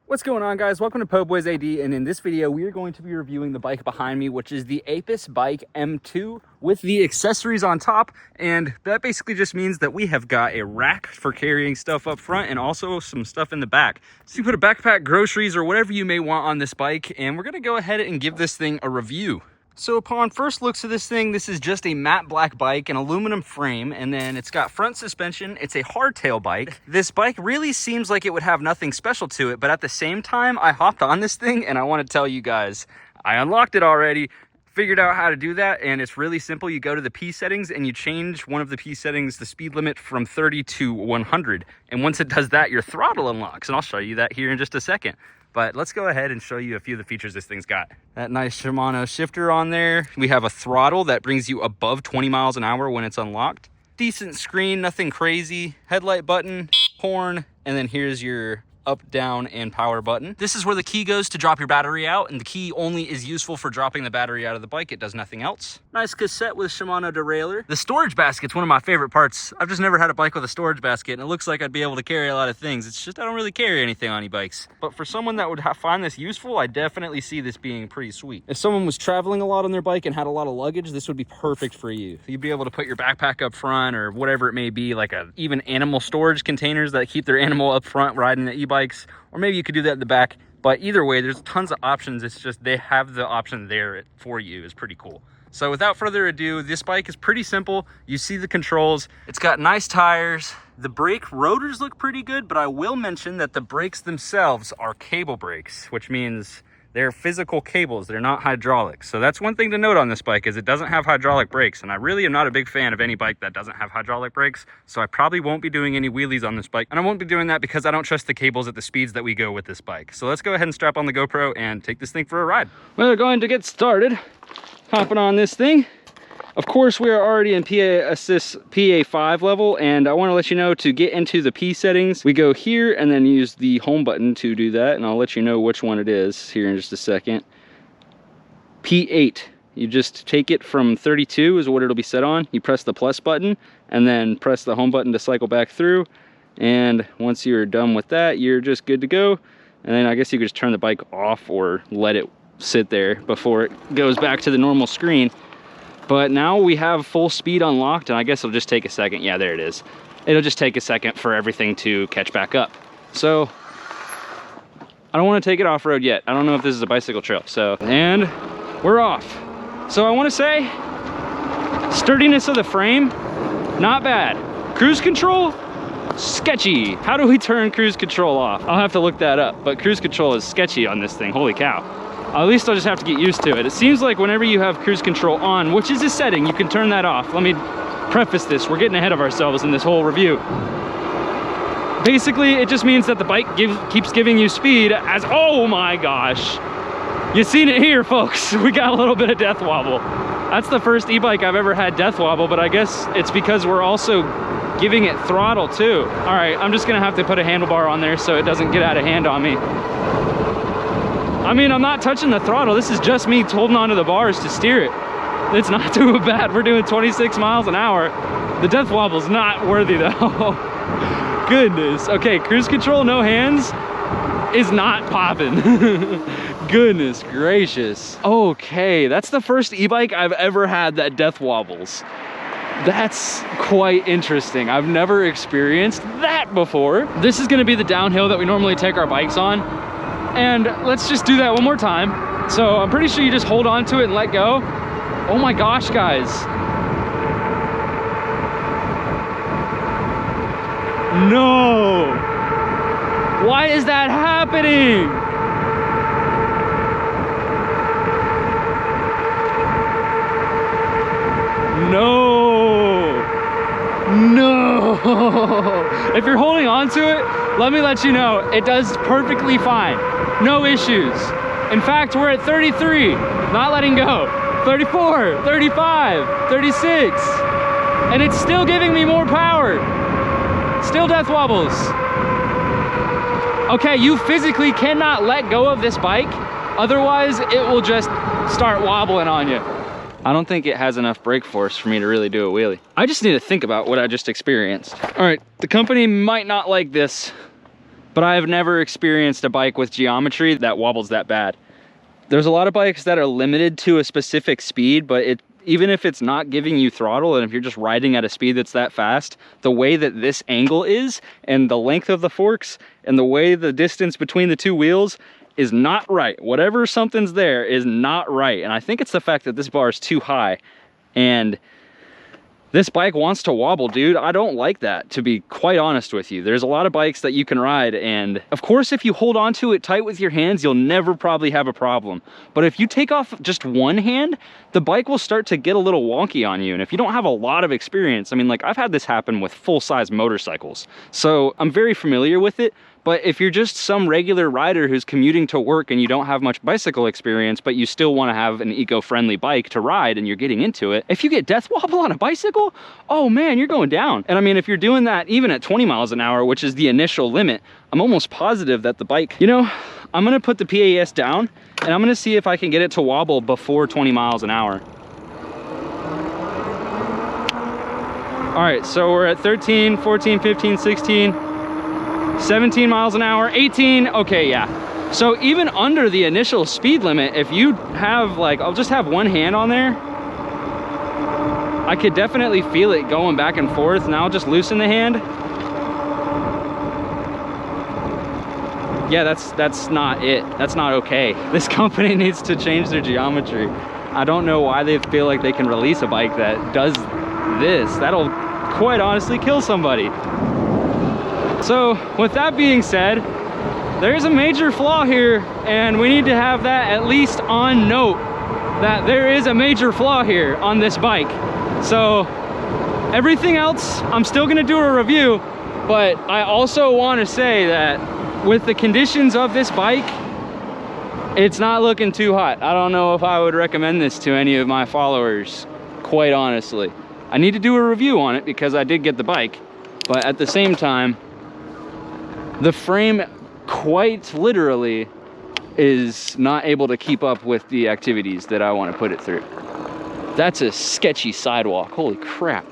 What's going on, guys? Welcome to PoBoys AD, and in this video we are going to be reviewing the bike behind me, which is the AIPASBIKE M2 with the accessories on top. And that basically just means that we have got a rack for carrying stuff up front and also some stuff in the back. So you put a backpack, groceries, or whatever you may want on this bike, and we're going to go ahead and give this thing a review. So upon first looks of this thing, this is just a matte black bike, an aluminum frame, and then it's got front suspension. It's a hardtail bike. This bike really seems like it would have nothing special to it, but at the same time, I hopped on this thing and I want to tell you guys, I unlocked it already, figured out how to do that, and it's really simple. You go to the P settings and you change one of the P settings, the speed limit from 30 to 100. And once it does that, your throttle unlocks, and I'll show you that here in just a second. But let's go ahead and show you a few of the features this thing's got. That nice Shimano shifter on there. We have a throttle that brings you above 20 miles an hour when it's unlocked. Decent screen, nothing crazy. Headlight button, horn, and then here's your up, down, and power button. This is where the key goes to drop your battery out, and the key only is useful for dropping the battery out of the bike. It does nothing else. Nice cassette with Shimano derailleur. The storage basket's one of my favorite parts. I've just never had a bike with a storage basket, and it looks like I'd be able to carry a lot of things. It's just I don't really carry anything on e-bikes. But for someone that would find this useful, I definitely see this being pretty sweet. If someone was traveling a lot on their bike and had a lot of luggage, this would be perfect for you. You'd be able to put your backpack up front or whatever it may be, like even animal storage containers that keep their animal up front riding the e-bikes. Or maybe you could do that in the back, but either way, there's tons of options. It's just they have the option there for you. Is pretty cool. So without further ado, this bike is pretty simple. You see the controls. It's got nice tires. The brake rotors look pretty good, but I will mention that the brakes themselves are cable brakes, which means they're physical cables. They're not hydraulics. So that's one thing to note on this bike is it doesn't have hydraulic brakes. And I really am not a big fan of any bike that doesn't have hydraulic brakes. So I probably won't be doing any wheelies on this bike. And I won't be doing that because I don't trust the cables at the speeds that we go with this bike. So let's go ahead and strap on the GoPro and take this thing for a ride. We're going to get started hopping on this thing. Of course, we are already in PA Assist PA5 level, and I want to let you know to get into the P settings, we go here and then use the home button to do that, and I'll let you know which one it is here in just a second. P8. You just take it from 32 is what it'll be set on. You press the plus button and then press the home button to cycle back through, and once you're done with that, you're just good to go. And then I guess you could just turn the bike off or let it sit there before it goes back to the normal screen. But now we have full speed unlocked, and I guess it'll just take a second. Yeah, there it is. It'll just take a second for everything to catch back up. So I don't want to take it off-road yet. I don't know if this is a bicycle trail. So, and we're off. So I want to say, sturdiness of the frame, not bad. Cruise control, sketchy. How do we turn cruise control off? I'll have to look that up, but cruise control is sketchy on this thing. Holy cow. At least I'll just have to get used to it. It seems like whenever you have cruise control on, which is a setting, you can turn that off. Let me preface this. We're getting ahead of ourselves in this whole review. Basically, it just means that the bike keeps giving you speed as, oh my gosh. You've seen it here, folks. We got a little bit of death wobble. That's the first e-bike I've ever had death wobble, but I guess it's because we're also giving it throttle too. All right, I'm just gonna have to put a handlebar on there so it doesn't get out of hand on me. I mean, I'm not touching the throttle. This is just me holding onto the bars to steer it. It's not too bad. We're doing 26 miles an hour. The death wobble's not worthy though. Goodness. Okay, cruise control, no hands is not popping. Goodness gracious. Okay, that's the first e-bike I've ever had that death wobbles. That's quite interesting. I've never experienced that before. This is gonna be the downhill that we normally take our bikes on. And let's just do that one more time. So I'm pretty sure you just hold on to it and let go. Oh my gosh, guys. No. Why is that happening? No. No. If you're holding on to it, let me let you know, it does perfectly fine. No issues. In fact, we're at 33, not letting go. 34, 35, 36. And it's still giving me more power. Still death wobbles. Okay, you physically cannot let go of this bike. Otherwise, it will just start wobbling on you. I don't think it has enough brake force for me to really do a wheelie. I just need to think about what I just experienced. All right, the company might not like this, but I've never experienced a bike with geometry that wobbles that bad. There's a lot of bikes that are limited to a specific speed, but even if it's not giving you throttle, and if you're just riding at a speed that's that fast, the way that this angle is, and the length of the forks, and the way the distance between the two wheels is not right. Whatever something's there is not right. And I think it's the fact that this bar is too high, and this bike wants to wobble, dude. I don't like that, to be quite honest with you. There's a lot of bikes that you can ride, and of course, if you hold on to it tight with your hands, you'll never probably have a problem. But if you take off just one hand, the bike will start to get a little wonky on you. And if you don't have a lot of experience, I mean, like, I've had this happen with full-size motorcycles, so I'm very familiar with it. But if you're just some regular rider who's commuting to work and you don't have much bicycle experience, but you still want to have an eco-friendly bike to ride and you're getting into it, if you get death wobble on a bicycle, oh man, you're going down. And I mean, if you're doing that even at 20 miles an hour, which is the initial limit, I'm almost positive that the bike, you know, I'm gonna put the PAS down and I'm gonna see if I can get it to wobble before 20 miles an hour. All right, so we're at 13, 14, 15, 16, 17 miles an hour, 18, okay, yeah. So even under the initial speed limit, if you have, like, I'll just have one hand on there, I could definitely feel it going back and forth. Now I'll just loosen the hand. Yeah, that's not it. That's not okay. This company needs to change their geometry. I don't know why they feel like they can release a bike that does this. That'll quite honestly kill somebody. So with that being said, there's a major flaw here, and we need to have that at least on note, that there is a major flaw here on this bike. So everything else, I'm still gonna do a review, but I also want to say that with the conditions of this bike, it's not looking too hot. I don't know if I would recommend this to any of my followers, quite honestly. I need to do a review on it because I did get the bike, but at the same time, the frame quite literally is not able to keep up with the activities that I want to put it through. That's a sketchy sidewalk, holy crap.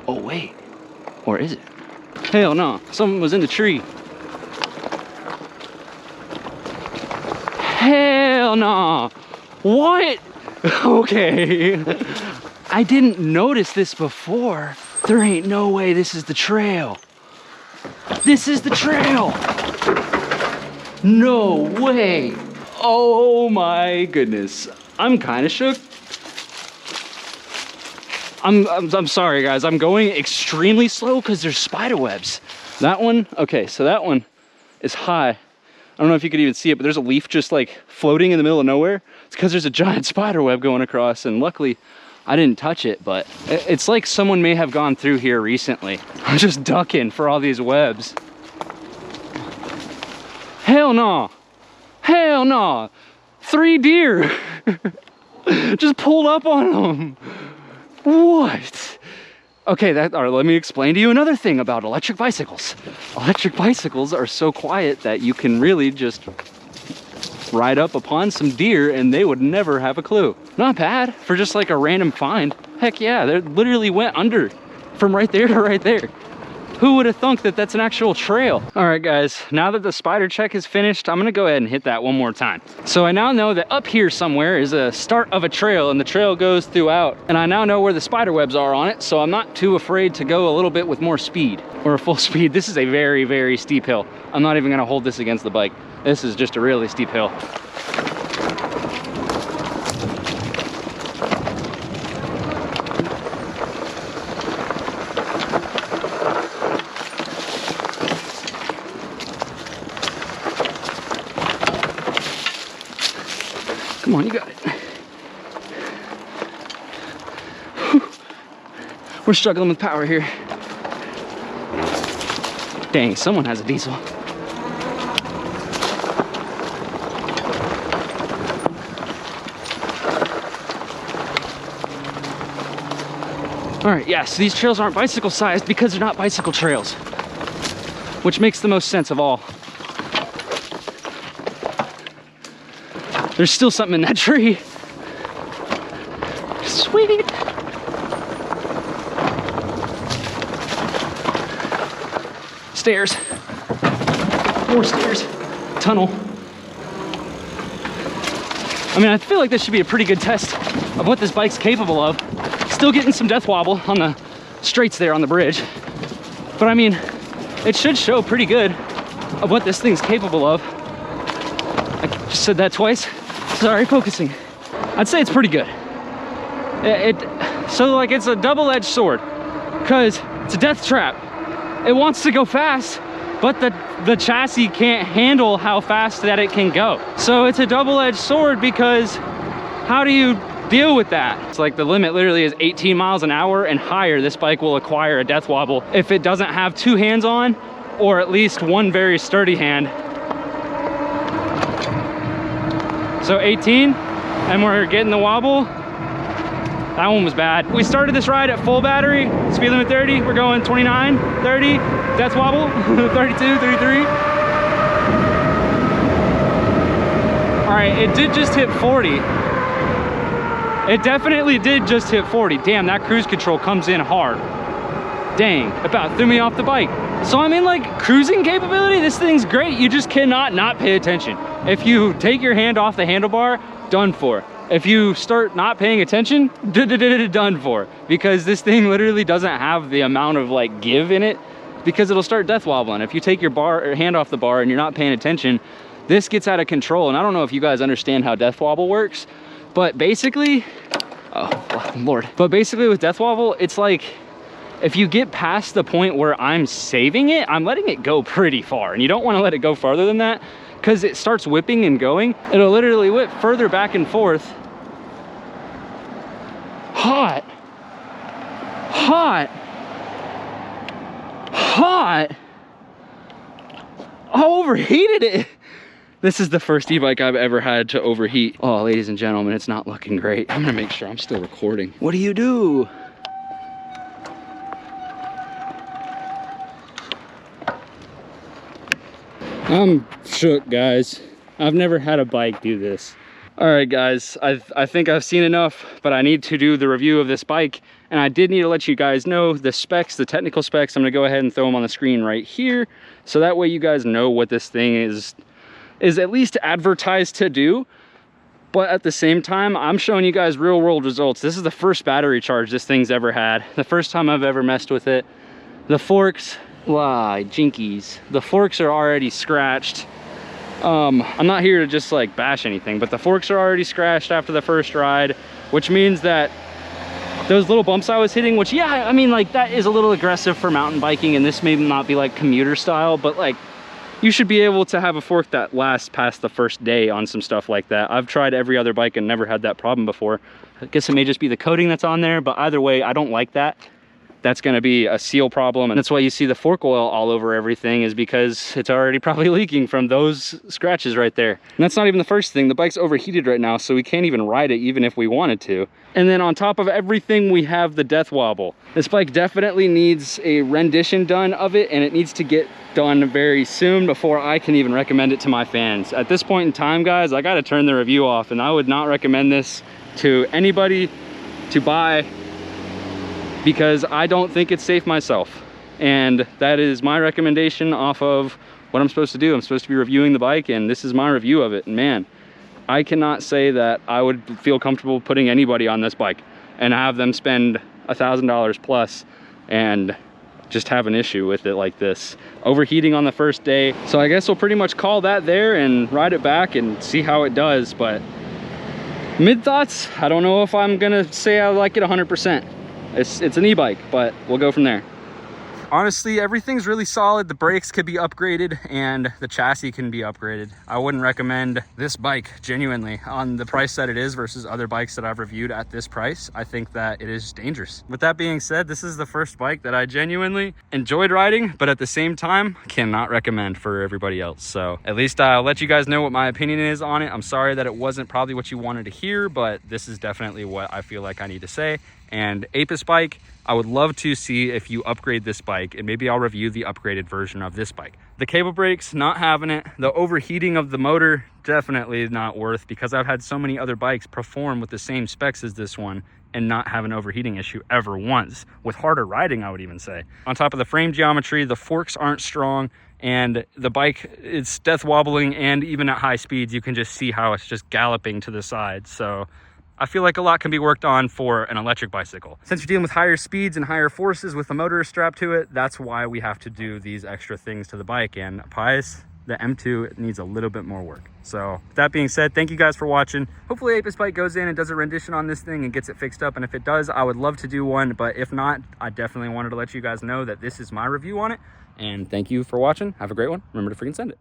Oh wait, or is it? Hell no, someone was in the tree. Hell no, what? Okay, I didn't notice this before. There ain't no way this is the trail. This is the trail. No way. Oh my goodness. I'm kind of shook. I'm sorry guys. I'm going extremely slow because there's spider webs. That one, okay, so that one is high. I don't know if you could even see it, but there's a leaf just like floating in the middle of nowhere. It's because there's a giant spider web going across, and luckily I didn't touch it, but it's like someone may have gone through here recently. I'm just ducking for all these webs. Hell no. Hell no. 3 deer just pulled up on them. What? Okay, all right, let me explain to you another thing about electric bicycles. Electric bicycles are so quiet that you can really just ride up upon some deer and they would never have a clue. Not bad for just like a random find. Heck yeah, they literally went under from right there to right there. Who would have thunk that that's an actual trail? All right guys, now that the spider check is finished, I'm gonna go ahead and hit that one more time. So I now know that up here somewhere is a start of a trail, and the trail goes throughout. And I now know where the spider webs are on it, so I'm not too afraid to go a little bit with more speed, or full speed. This is a very, very steep hill. I'm not even gonna hold this against the bike. This is just a really steep hill. Come on, you got it. We're struggling with power here. Dang, someone has a diesel. All right, yeah, so these trails aren't bicycle sized because they're not bicycle trails, which makes the most sense of all. There's still something in that tree. Sweet. Stairs. more stairs, tunnel. I mean, I feel like this should be a pretty good test of what this bike's capable of. Still getting some death wobble on the straights there on the bridge. But I mean, it should show pretty good of what this thing's capable of. I just said that twice. Sorry, focusing. I'd say it's pretty good. So like it's a double-edged sword because it's a death trap. It wants to go fast, but the chassis can't handle how fast that it can go. So it's a double-edged sword because how do you deal with that? It's like the limit literally is 18 miles an hour and higher. This bike will acquire a death wobble if it doesn't have two hands on or at least one very sturdy hand. So 18, and we're getting the wobble. That one was bad. We started this ride at full battery, speed limit 30. We're going 29, 30, death wobble, 32, 33. All right, it did just hit 40. It definitely did just hit 40. Damn, that cruise control comes in hard. Dang, about threw me off the bike. So I mean, like, cruising capability, this thing's great. You just cannot not pay attention. If you take your hand off the handlebar, done for. If you start not paying attention, done for. Because this thing literally doesn't have the amount of like give in it because it'll start death wobbling. If you take your hand off the bar and you're not paying attention, this gets out of control. And I don't know if you guys understand how death wobble works, but basically, oh Lord. But basically with death wobble, it's like, if you get past the point where I'm saving it, I'm letting it go pretty far. And you don't want to let it go farther than that because it starts whipping and going. It'll literally whip further back and forth. Hot. Hot. Hot. I overheated it. This is the first e-bike I've ever had to overheat. Oh, ladies and gentlemen, it's not looking great. I'm gonna make sure I'm still recording. What do you do? I'm shook, guys. I've never had a bike do this. All right, guys, I think I've seen enough, but I need to do the review of this bike. And I did need to let you guys know the specs, the technical specs. I'm gonna go ahead and throw them on the screen right here. So that way you guys know what this thing is at least advertised to do. But at the same time, I'm showing you guys real world results. This is the first battery charge this thing's ever had. The first time I've ever messed with it. The forks, why, jinkies. The forks are already scratched. I'm not here to just like bash anything, but the forks are already scratched after the first ride, which means that those little bumps I was hitting, which, yeah, I mean, like, that is a little aggressive for mountain biking, and this may not be like commuter style, but like, you should be able to have a fork that lasts past the first day on some stuff like that. I've tried every other bike and never had that problem before. I guess it may just be the coating that's on there, but either way, I don't like that. That's going to be a seal problem, and that's why you see the fork oil all over everything, is because it's already probably leaking from those scratches right there. And that's not even the first thing. The bike's overheated right now, so we can't even ride it even if we wanted to. And then on top of everything, we have the death wobble. This bike definitely needs a rendition done of it, and it needs to get done very soon before I can even recommend it to my fans. At this point in time, guys, I got to turn the review off, and I would not recommend this to anybody to buy, because I don't think it's safe myself. And that is my recommendation off of what I'm supposed to do. I'm supposed to be reviewing the bike, and this is my review of it. And man, I cannot say that I would feel comfortable putting anybody on this bike and have them spend $1,000 plus and just have an issue with it like this. Overheating on the first day. So I guess we'll pretty much call that there and ride it back and see how it does. But mid thoughts, I don't know if I'm gonna say I like it 100%. It's an e-bike, but we'll go from there. Honestly, everything's really solid. The brakes could be upgraded and the chassis can be upgraded. I wouldn't recommend this bike, genuinely, on the price that it is versus other bikes that I've reviewed at this price. I think that it is dangerous. With that being said, this is the first bike that I genuinely enjoyed riding, but at the same time, cannot recommend for everybody else. So at least I'll let you guys know what my opinion is on it. I'm sorry that it wasn't probably what you wanted to hear, but this is definitely what I feel like I need to say. And AIPASBIKE, I would love to see if you upgrade this bike, and maybe I'll review the upgraded version of this bike. The cable brakes, not having it. The overheating of the motor, definitely not worth, because I've had so many other bikes perform with the same specs as this one and not have an overheating issue ever once. With harder riding, I would even say. On top of the frame geometry, the forks aren't strong, and the bike is death wobbling, and even at high speeds, you can just see how it's just galloping to the side. So I feel like a lot can be worked on for an electric bicycle. Since you're dealing with higher speeds and higher forces with the motor strapped to it, that's why we have to do these extra things to the bike. And Pius, the M2 needs a little bit more work. So with that being said, thank you guys for watching. Hopefully AIPASBIKE goes in and does a rendition on this thing and gets it fixed up. And if it does, I would love to do one. But if not, I definitely wanted to let you guys know that this is my review on it. And thank you for watching. Have a great one. Remember to freaking send it.